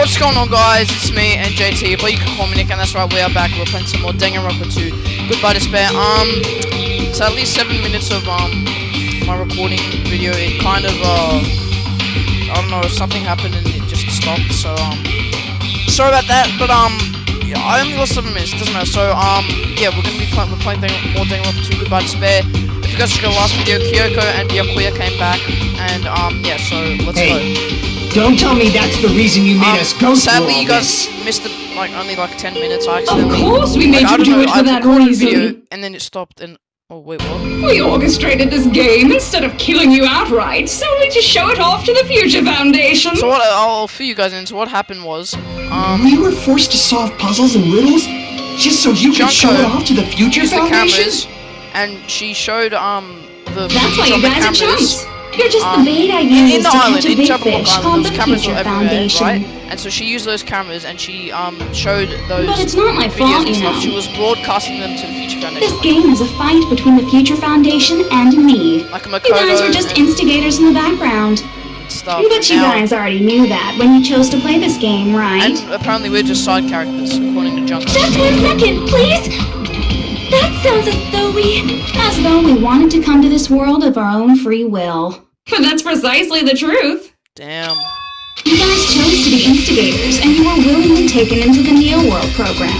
What's going on, guys? It's me and JT, but you can call me Nick, and that's right, we are back. We're playing some more Danganronpa 2. Goodbye Despair. It's at least 7 minutes of my recording video. It kind of I don't know, something happened and it just stopped. So sorry about that. But yeah, I only lost 7 minutes. It doesn't matter. So yeah, we're playing more Danganronpa 2. Goodbye Despair. If you guys check out the last video, Kyoko and Byakuya came back, and yeah, so let's go. Don't tell me that's the reason you made us go through all Sadly, you guys this. missed only like 10 minutes. I accidentally. Of course, we made you do it for that reason. Video, and then it stopped. And oh wait, what? We orchestrated this game instead of killing you outright, solely to show it off to the Future Foundation. So what? I'll fill you guys in. So what happened was, we were forced to solve puzzles and riddles just so you could show it off to the Future Foundation. The cameras, and she showed the. That's why you guys are chumps. You're just the bait I used to catch a big fish called the Future Foundation. Right? And so she used those cameras and she showed those. But it's not my fault, you know. She was broadcasting them to the Future Foundation. This game is a fight between the Future Foundation and me. Like you guys were just instigators in the background. Stuff. But you guys already knew that when you chose to play this game, right? And apparently we're just side characters, according to Junko. Just 1 second, please! That sounds as though we wanted to come to this world of our own free will. But that's precisely the truth. Damn. You guys chose to be instigators, and you were willingly taken into the Neo World program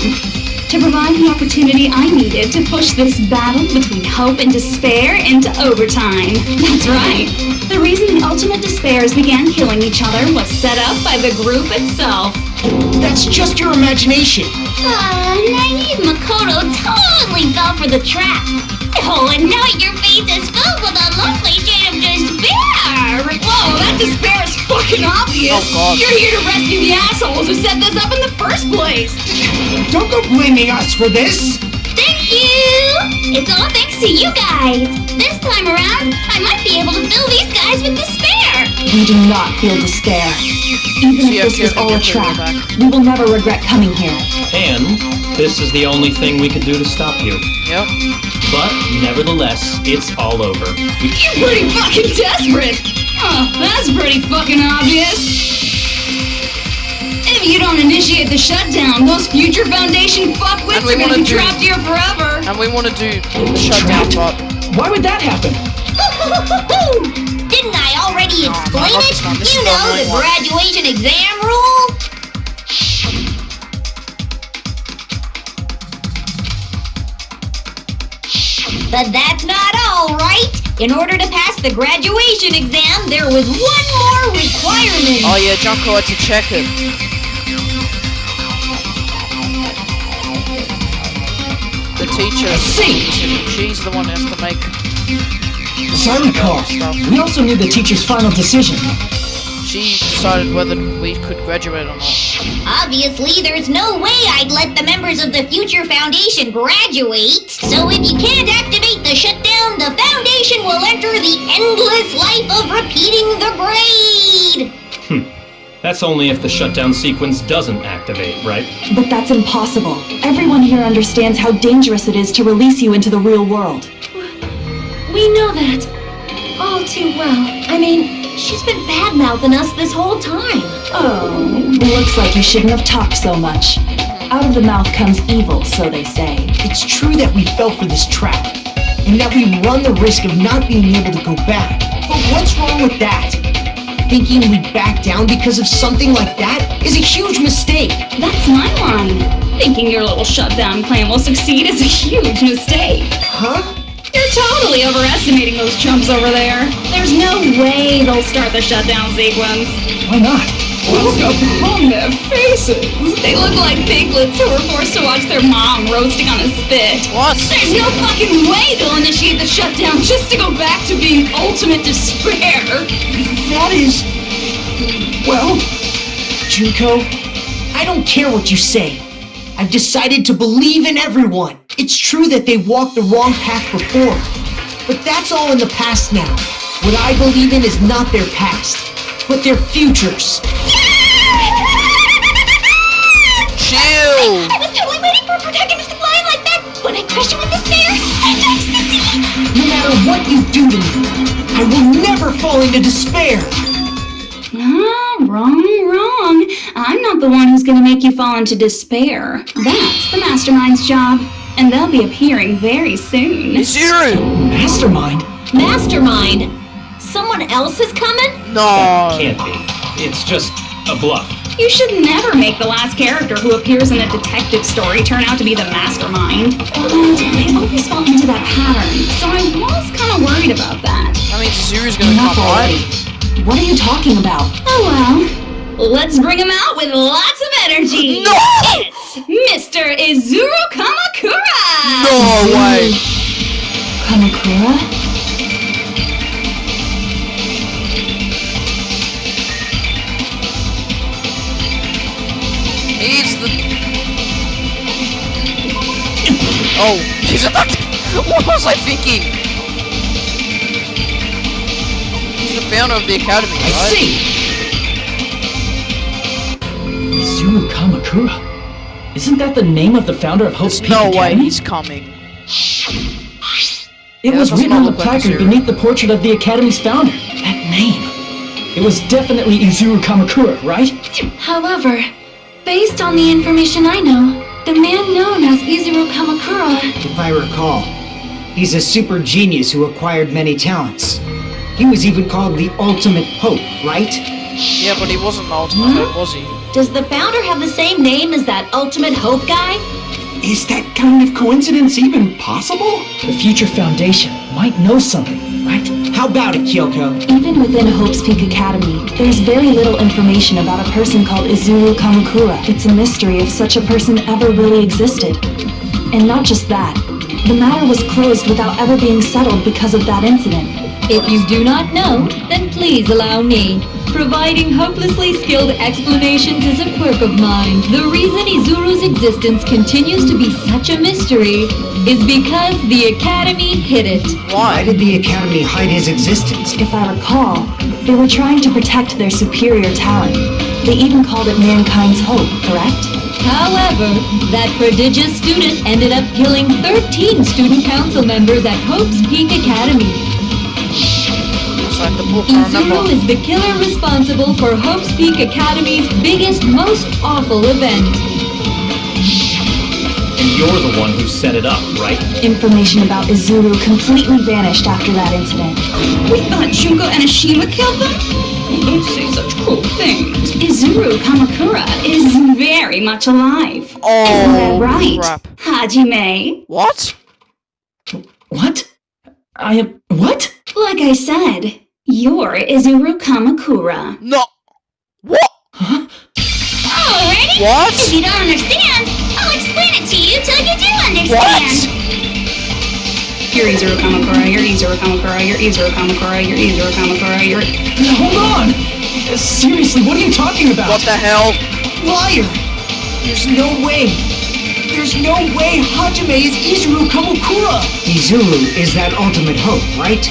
to provide the opportunity I needed to push this battle between hope and despair into overtime. That's right. The reason the Ultimate Despairs began killing each other was set up by the group itself. That's just your imagination. Naive Makoto totally fell for the trap. Oh, and now your face is filled with a lovely shade of despair. Whoa, that despair is fucking obvious. Oh, God. You're here to rescue the assholes who set this up in the first place. Don't go blaming us for this. Thank you. It's all thanks to you guys. This time around, I might be able to fill these guys with despair. We do not feel despair. Even if this was all a trap, we will never regret coming here. And this is the only thing we can do to stop you. Yep. But nevertheless, it's all over. You're pretty fucking desperate. Oh, that's pretty fucking obvious. If you don't initiate the shutdown, those Future Foundation fuckwits are gonna be trapped here forever. And we want to do the shutdown, but why would that happen? Didn't I already explain it? You know, the graduation exam rule? But that's not all, right? In order to pass the graduation exam, there was one more requirement. oh yeah, Junko had to check it. The teacher. She's the one that has to make. As I recall, we also knew the teacher's final decision. She decided whether we could graduate or not. Obviously, there's no way I'd let the members of the Future Foundation graduate. So if you can't activate the shutdown, the Foundation will enter the endless life of repeating the grade. That's only if the shutdown sequence doesn't activate, right? But that's impossible. Everyone here understands how dangerous it is to release you into the real world. We know that all too well. I mean, she's been bad-mouthing us this whole time. Oh, looks like you shouldn't have talked so much. Out of the mouth comes evil, so they say. It's true that we fell for this trap, and that we run the risk of not being able to go back. But what's wrong with that? Thinking we'd back down because of something like that is a huge mistake. That's my line. Thinking your little shutdown plan will succeed is a huge mistake. Huh? You're totally overestimating those chumps over there. There's no way they'll start the shutdown sequence. Why not? Look upon their faces. They look like piglets who were forced to watch their mom roasting on a spit. What? There's no fucking way they'll initiate the shutdown just to go back to being ultimate despair. That is... well... Junko, I don't care what you say. I've decided to believe in everyone. It's true that they walked the wrong path before, but that's all in the past now. What I believe in is not their past, but their futures. Chill! I was totally waiting for a protagonist to fly like that. When I crushed him with despair, and ecstasy. No matter what you do to me, I will never fall into despair. Wrong. wrong. I'm not the one who's gonna make you fall into despair. That's the Mastermind's job. And they'll be appearing very soon. Izuru! Mastermind? Mastermind? Someone else is coming? No. Can't be. It's just a bluff. You should never make the last character who appears in a detective story turn out to be the mastermind. And I always fall into that pattern, so I was kind of worried about that. I mean, Izuru's gonna Enough come, right? already. What are you talking about? Oh well, let's bring him out with lots of energy. No! It's Mr. Izuru Kamakura! No way! Kamakura? He's the... Oh, he's a doctor! What was I thinking? He's the founder of the academy, I right? see! Izuru Kamakura? Isn't that the name of the founder of Hope's There's Peak no way Academy? he's coming. It Yeah, was that does written not on the look like placard Izuru. beneath the portrait of the Academy's founder. That name. It was definitely Izuru Kamakura, right? However, based on the information I know, the man known as Izuru Kamakura... If I recall, he's a super genius who acquired many talents. He was even called the Ultimate Hope, right? Yeah, but he wasn't the ultimate hope, was he? Does the founder have the same name as that Ultimate Hope guy? Is that kind of coincidence even possible? The future foundation might know something, right? How about it, Kyoko? Even within Hope's Peak Academy, there's very little information about a person called Izuru Kamakura. It's a mystery if such a person ever really existed. And not just that, the matter was closed without ever being settled because of that incident. If you do not know, then please allow me. Providing hopelessly skilled explanations is a quirk of mine. The reason Izuru's existence continues to be such a mystery is because the Academy hid it. Why did the Academy hide his existence? If I recall, they were trying to protect their superior talent. They even called it mankind's hope, correct? However, that prodigious student ended up killing 13 student council members at Hope's Peak Academy. Looks like the book, I remember. Izuru is the killer responsible for Hope's Peak Academy's biggest, most awful event. And you're the one who set it up, right? Information about Izuru completely vanished after that incident. We thought Junko and Ashima killed them? Don't say such cruel things. Izuru Kamakura is very much alive. Oh, Isn't that right? crap. Hajime? What? What? I am... What? Like I said, you're Izuru Kamakura. No. What? Alrighty? What? If you don't understand, I'll explain it to you till you do understand. What? You're Izuru Kamakura, you're Izuru Kamakura, you're Izuru Kamakura, you're Izuru Kamakura, you're... Hold on! Seriously, what are you talking about? What the hell? Liar! There's no way! There's no way Hajime is Izuru Kamakura! Izuru is that ultimate hope, right?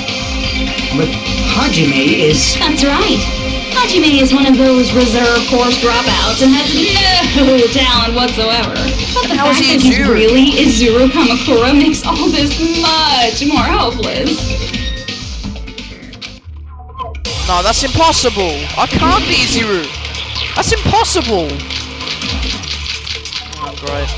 But Hajime is... That's right. Hajime is one of those reserve course dropouts and has no talent whatsoever. But the How is fact he that he's Izuru? really Izuru Kamakura makes all this much more hopeless. No, that's impossible. I can't be Izuru. That's impossible. Oh, great.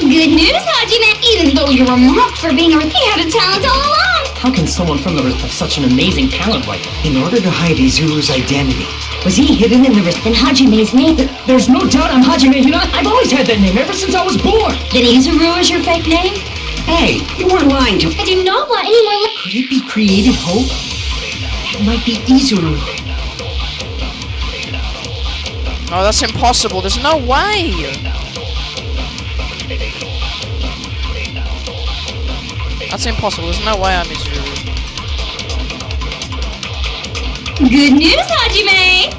Good news, Hajime! Even though you were mocked for being he had a talent all along! How can someone from the have such an amazing talent like that? In order to hide Izuru's identity, was he hidden in the In Hajime's name, There's no doubt I'm Hajime, you know? I've always had that name ever since I was born! then Izuru is your fake name? Hey, you weren't lying to me. I do not want anyone Could it be created hope? That might be Izuru. No, that's impossible. There's no way. That's impossible. There's no way I'm Izuru. Good news, Hajime!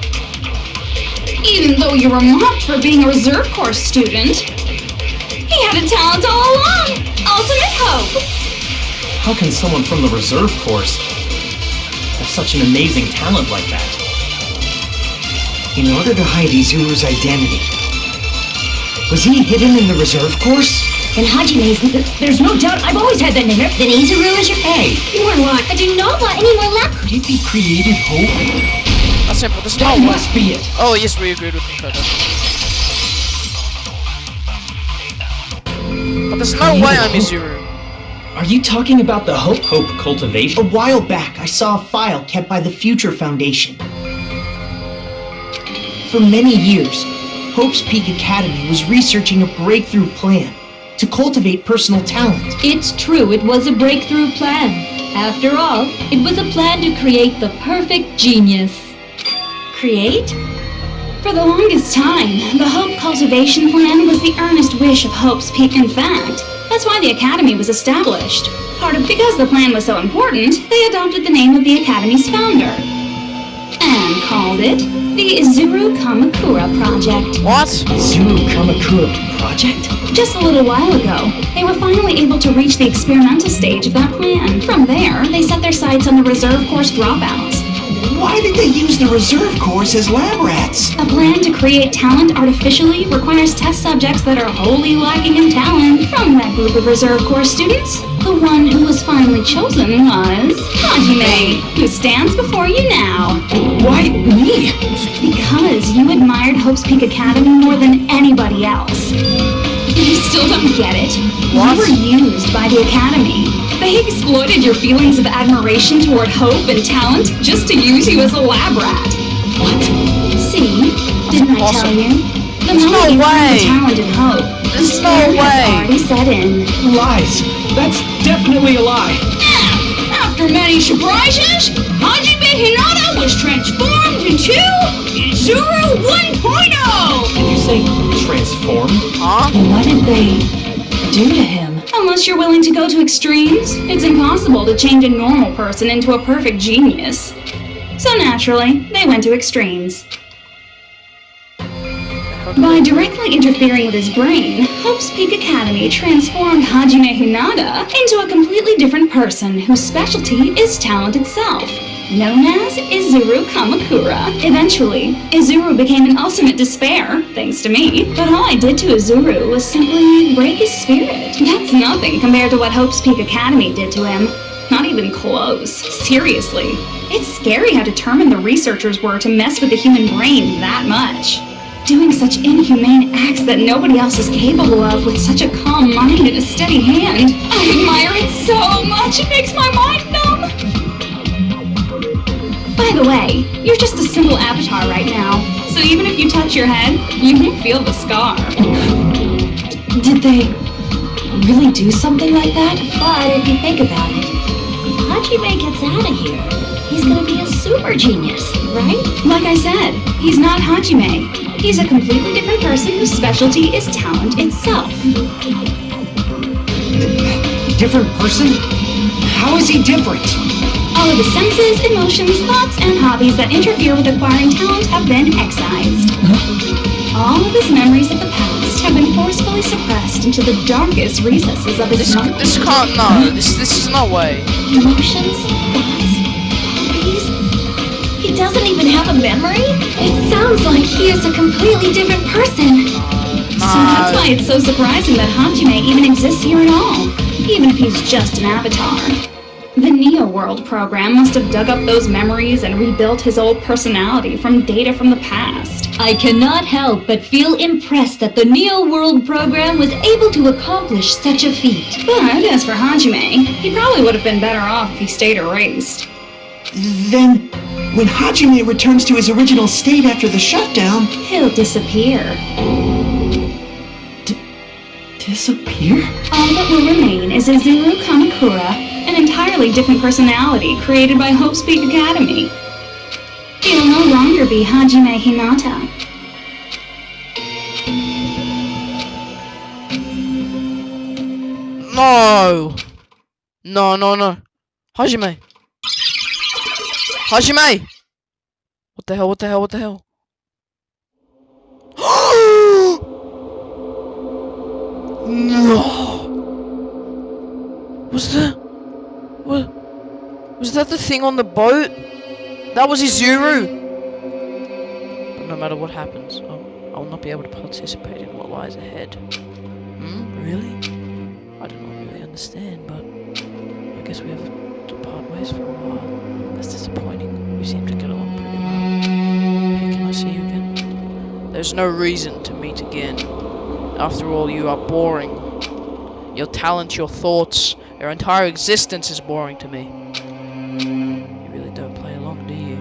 Even though you were mocked for being a reserve course student, he had a talent all along! Ultimate hope! How can someone from the reserve course have such an amazing talent like that? In order to hide Izuru's identity, was he hidden in the reserve course? in Hajime's name. There's no doubt I've always had that name ever... Then Izuru is your Hey, you weren't lying. I do not want anyone left. Could it be created hope? That's simple. There's no That way. must be it. Oh yes, we agreed with Dakota. But there's no way I'm Izuru. Are you talking about the Hope? Hope cultivation? A while back, I saw a file kept by the Future Foundation. For many years, Hope's Peak Academy was researching a breakthrough plan to cultivate personal talent. It's true, it was a breakthrough plan. After all, it was a plan to create the perfect genius. Create? For the longest time, the Hope Cultivation Plan was the earnest wish of Hope's Peak. In fact, that's why the Academy was established. Because the plan was so important, they adopted the name of the Academy's founder. And called it the Izuru Kamakura Project. What? Izuru Kamakura Project? Just a little while ago, they were finally able to reach the experimental stage of that plan. From there, they set their sights on the reserve course dropouts. Why did they use the reserve course as lab rats? A plan to create talent artificially requires test subjects that are wholly lacking in talent. From that group of reserve course students, the one who was finally chosen was Hajime, who stands before you now. Why me? Because you admired Hope's Peak Academy more than anybody else. You still don't get it? What? You were used by the Academy. They exploited your feelings of admiration toward hope and talent just to use you as a lab rat. What? See? Didn't I tell you? The There's moment you no find way. the talent and hope, There's despair no has way. already set in. Lies. That's definitely a lie. After many surprises, Hajime Hinata was transformed into Izuru 1.0! Did you say transformed? Huh? What did they do to him? Unless you're willing to go to extremes, it's impossible to change a normal person into a perfect genius. So naturally, they went to extremes. By directly interfering with his brain, Hope's Peak Academy transformed Hajime Hinata into a completely different person whose specialty is talent itself, known as Izuru Kamakura. Eventually, Izuru became an ultimate despair, thanks to me, but all I did to Izuru was simply break his spirit. That's nothing compared to what Hope's Peak Academy did to him. Not even close. Seriously. It's scary how determined the researchers were to mess with the human brain that much. Doing such inhumane acts that nobody else is capable of with such a calm mind and a steady hand. I admire it so much, it makes my mind numb. By the way, you're just a simple avatar right now, so even if you touch your head, you won't feel the scar. Did they really do something like that? But if you think about it, if Hajime gets out of here, he's gonna be a super genius, right? Like I said, he's not Hajime. He's a completely different person whose specialty is talent itself. Different person? How is he different? All of his senses, emotions, thoughts, and hobbies that interfere with acquiring talent have been excised. All of his memories of the past have been forcefully suppressed into the darkest recesses of his mind. This can't, no, this is no way. Emotions, thoughts, hobbies. He doesn't even have a memory? It sounds like he is a completely different person. So that's why it's so surprising that Hajime even exists here at all, even if he's just an avatar. The Neo World program must have dug up those memories and rebuilt his old personality from data from the past. I cannot help but feel impressed that the Neo World program was able to accomplish such a feat. But as for Hajime, he probably would have been better off if he stayed erased. Then, when Hajime returns to his original state after the shutdown... He'll disappear. Disappear? All that will remain is Izuru Kamakura, an entirely different personality created by Hope's Peak Academy. He will no longer be Hajime Hinata. No! No. Hajime! Hajime! What the hell? No! Was that the thing on the boat? That was Izuru! But no matter what happens, I will not be able to participate in what lies ahead. Really? I do not really understand, but I guess we have to part ways for a while. That's disappointing. We seem to get along pretty well. see you again. There's no reason to meet again. After all, you are boring. Your talent, your thoughts, your entire existence is boring to me. You really don't play along, do you?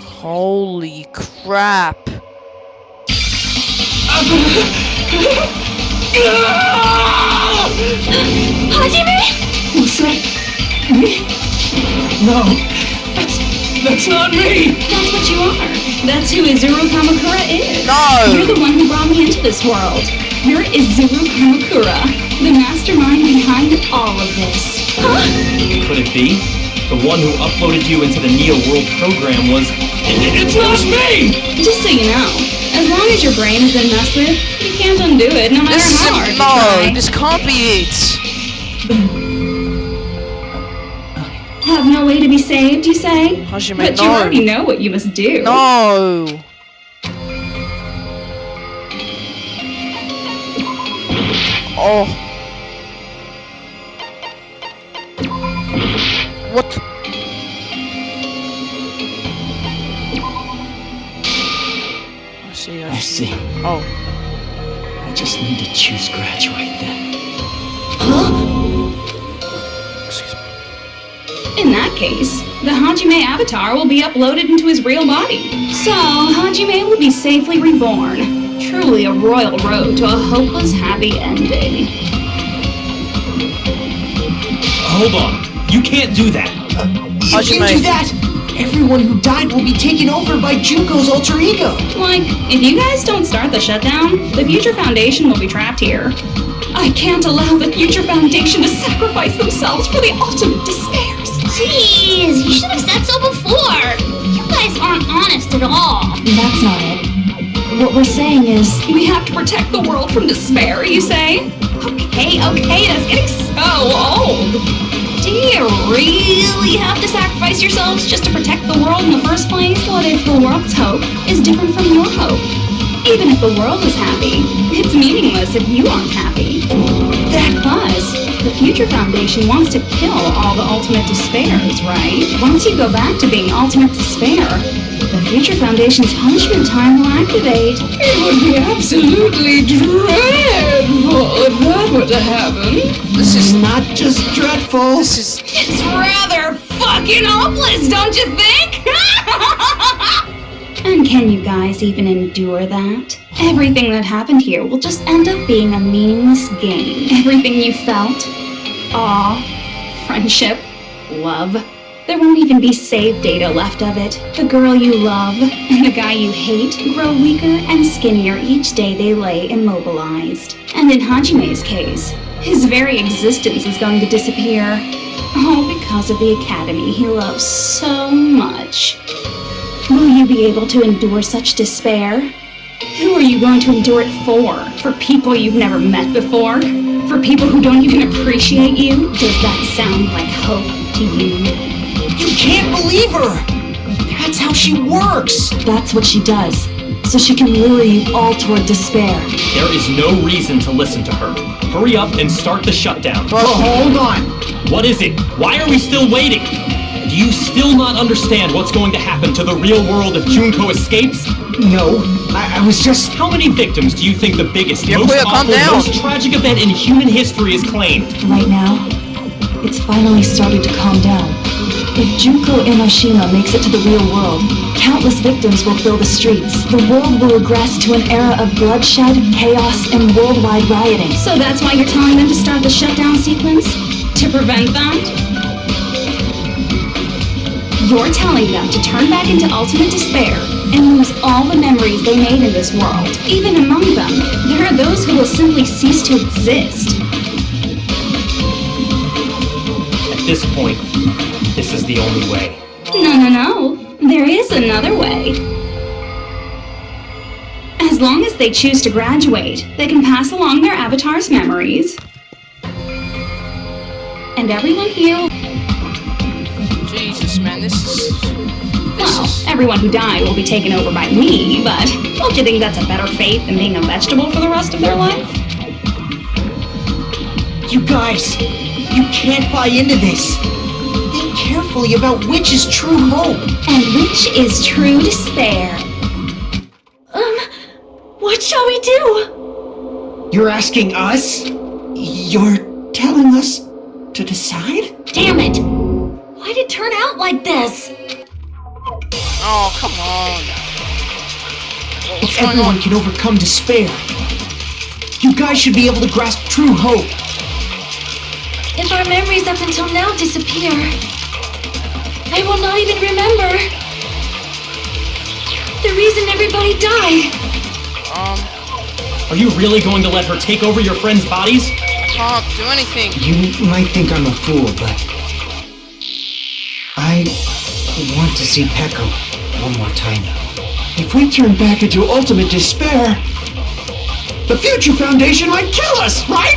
Holy crap! Hajime? What's that? Me? No, that's not me! That's what you are. That's who Izuru Kamakura is. No! You're the one who brought me into this world. You're Izuru Kamakura, the mastermind behind all of this. Huh? Could it be? The one who uploaded you into the Neo World program was... It's not me! Just so you know, as long as your brain has been messed with, you can't undo it, no matter how hard you try. This can't be it! Have no way to be saved, you say? Hajime, But no. you already know what you must do. No! Oh. What? I see. Oh. I just need to choose graduate then. Excuse me. In that case, the Hajime avatar will be uploaded into his real body. So, Hajime will be safely reborn. Truly a royal road to a hopeless happy ending. Hold on. You can't do that. If you do that, everyone who died will be taken over by Junko's alter ego. Like, if you guys don't start the shutdown, the Future Foundation will be trapped here. I can't allow the Future Foundation to sacrifice themselves for the ultimate despairs. Jeez, you should have said so before. You guys aren't honest at all. That's not it. What we're saying is... We have to protect the world from despair, you say? Okay, that's getting so old. Do you really have to sacrifice yourselves just to protect the world in the first place? What if the world's hope is different from your hope? Even if the world is happy, it's meaningless if you aren't happy. Plus, the Future Foundation wants to kill all the ultimate despairs, right? Once you go back to being ultimate despair, the Future Foundation's punishment time will activate. It would be absolutely dreadful if that were to happen. This is not just dreadful. It's rather fucking hopeless, don't you think? And can you guys even endure that? Everything that happened here will just end up being a meaningless game. Everything you felt, awe, friendship, love, there won't even be save data left of it. The girl you love and the guy you hate grow weaker and skinnier each day they lay immobilized. And in Hajime's case, his very existence is going to disappear. All because of the academy he loves so much. Will you be able to endure such despair? Who are you going to endure it for? For people you've never met before? For people who don't even appreciate you? Does that sound like hope to you? You can't believe her! That's how she works! That's what she does. So she can lure you all toward despair. There is no reason to listen to her. Hurry up and start the shutdown. Hold on! What is it? Why are we still waiting? Do you still not understand what's going to happen to the real world if Junko escapes? No, I was just... How many victims do you think the biggest, most Kuya, calm awful, down. most tragic event in human history is claimed? Right now, it's finally starting to calm down. If Junko Inoshima makes it to the real world, countless victims will fill the streets. The world will regress to an era of bloodshed, chaos, and worldwide rioting. So that's why you're telling them to start the shutdown sequence? To prevent that? You're telling them to turn back into ultimate despair and lose all the memories they made in this world. Even among them, there are those who will simply cease to exist. At this point, this is the only way. No. There is another way. As long as they choose to graduate, they can pass along their avatar's memories. And everyone here will... Jesus, man, this is... Well, everyone who died will be taken over by me, but don't you think that's a better fate than being a vegetable for the rest of their life? You guys, you can't buy into this. They carefully about which is true hope. And which is true despair. What shall we do? You're asking us? You're telling us to decide? Damn it! Why'd it turn out like this? Oh, come on. What's If going everyone on? can overcome despair, you guys should be able to grasp true hope. If our memories up until now disappear, I will not even remember the reason everybody died. Are you really going to let her take over your friends' bodies? I can't do anything. You might think I'm a fool, but I want to see Pekka one more time. If we turn back into ultimate despair, the Future Foundation might kill us, right?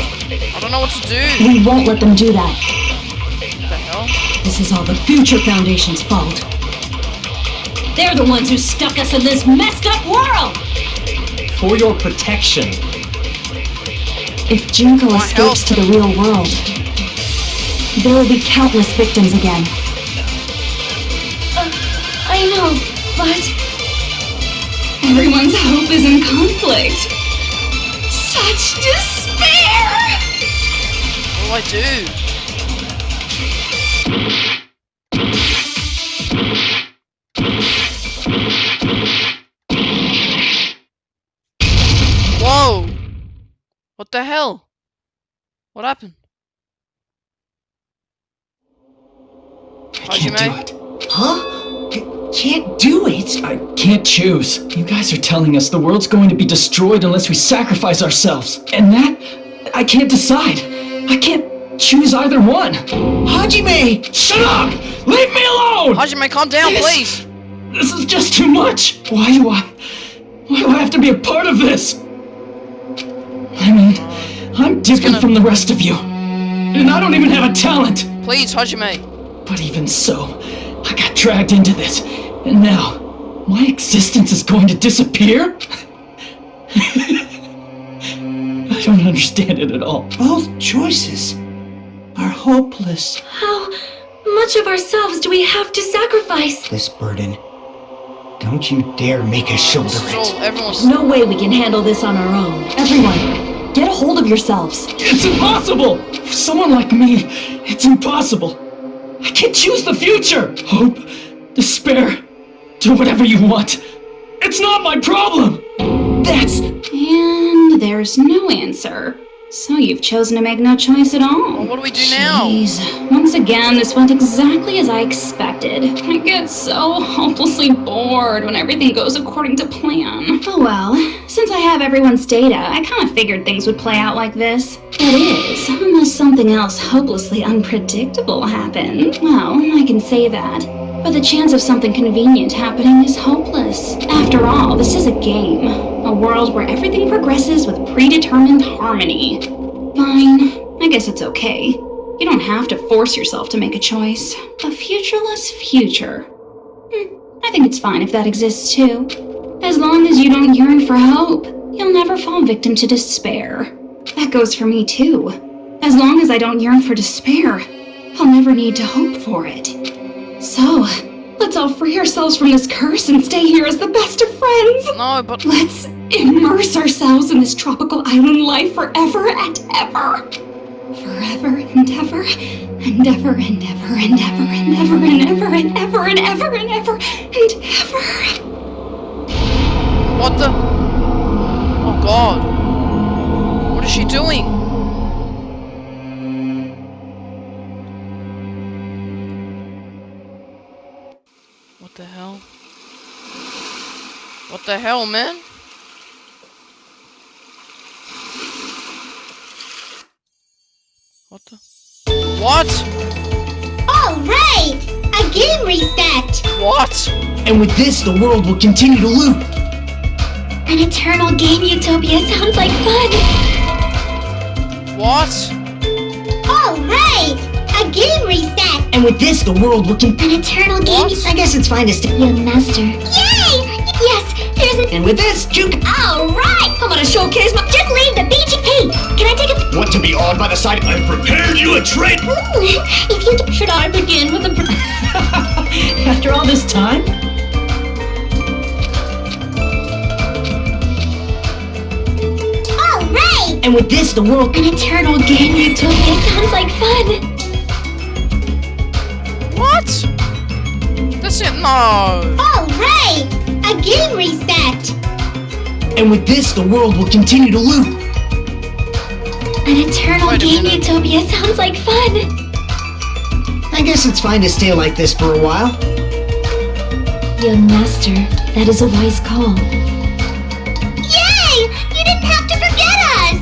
I don't know what to do. We won't let them do that. What the hell? This is all the Future Foundation's fault. They're the ones who stuck us in this messed up world! For your protection. If Junko My escapes health. to the real world, there will be countless victims again. I know, but Everyone's hope is in conflict. Such despair! What do I do? Whoa! What the hell? What happened? I can't do Hajime? it. Huh? I can't do it. I can't choose. You guys are telling us the world's going to be destroyed unless we sacrifice ourselves. And that, I can't decide. I can't choose either one. Hajime! Shut up! Leave me alone! Hajime, calm down, please! This is just too much. Why do I have to be a part of this? I mean, I'm different from the rest of you. And I don't even have a talent. Please, Hajime. But even so, I got dragged into this, and now, my existence is going to disappear? I don't understand it at all. Both choices are hopeless. how much of ourselves do we have to sacrifice? This burden, don't you dare make us shoulder This is all, it. everyone's... No way we can handle this on our own. Everyone, get a hold of yourselves. It's impossible! For someone like me, it's impossible. I can't choose the future! Hope, despair, do whatever you want. It's not my problem! That's... And there's no answer. So you've chosen to make no choice at all. Well, what do we do now? Jeez. Once again, this went exactly as I expected. I get so hopelessly bored when everything goes according to plan. Oh well, since I have everyone's data, I kind of figured things would play out like this. That is, unless something else hopelessly unpredictable happened. Well, I can say that. But the chance of something convenient happening is hopeless. After all, this is a game. A world where everything progresses with predetermined harmony. Fine. I guess it's okay. You don't have to force yourself to make a choice. A futureless future. I think it's fine if that exists too. As long as you don't yearn for hope, you'll never fall victim to despair. That goes for me too. As long as I don't yearn for despair, I'll never need to hope for it. So, let's all free ourselves from this curse and stay here as the best of friends. No, but... Let's immerse ourselves in this tropical island life forever and ever. Forever and ever, and ever and ever and ever and ever and ever and ever and ever and ever and ever. What the... Oh god. What is she doing? What the hell? What the hell, man? What the... What? Alright! A game reset! What? And with this, the world will continue to loop. An eternal game utopia sounds like fun. What? Alright! A game reset! And with this, the world will continue... An eternal game. What? I guess it's fine to stay. Young master. Yay! Yes, here's And with this, Juke... Alright! I'm gonna showcase my. Just leave the beach. Hey, can I take a... What, to be be awed by the sight. I've prepared you a treat. If you should I begin with a After all this time? All right. And with this, the world. an eternal game utopia sounds like fun. What? That's it. No. All right. A game reset. And with this, the world will continue to loop. An eternal Wait a game minute. utopia sounds like fun. I guess it's fine to stay like this for a while. Young master, that is a wise call. Yay! You didn't have to forget us.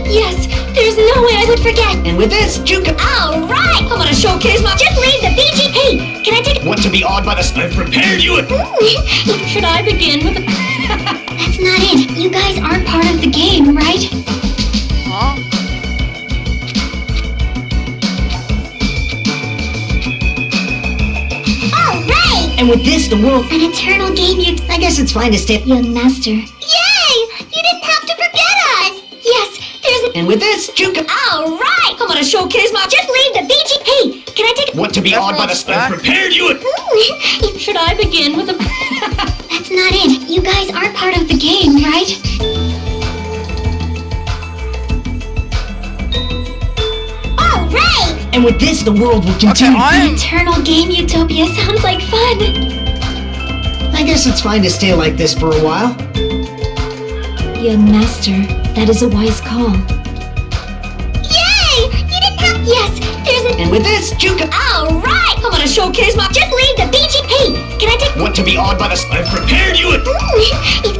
Yes, there's no way I would forget. And with this, Junko. All right. I'm gonna showcase my. Just leave the BG. Hey, can I take a... Want to be awed by the I've prepared you a... Should I begin with a? That's not it. You guys aren't part of the game, right? Huh? All right. And with this, the world. An eternal game I guess it's fine to stay. Young master. Yay! You didn't have to forget us. Yes, there's a. And with this, Junko. All right. I'm gonna showcase my. Just leave the BG. Hey, can I take a... Want to be awed by the I've prepared you a... Should I begin with a? That's not it. You guys aren't part of the game, right? All right. And with this, the world will Okay, continue. I'm. Eternal game utopia sounds like fun. I guess it's fine to stay like this for a while. Young master, that is a wise call. Yay! You didn't have... Yes, there's a. And with this, Junko. All right. I'm gonna showcase my. Just leave the BG. Hey, can I take... Want to be awed by the I've prepared you a...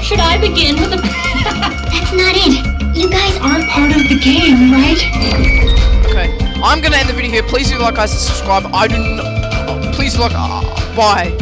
Should I begin with a? That's not it. You guys aren't part of the game, right? Okay. I'm gonna end the video here. Please do like, guys, and subscribe. I do not. Please do like. Bye.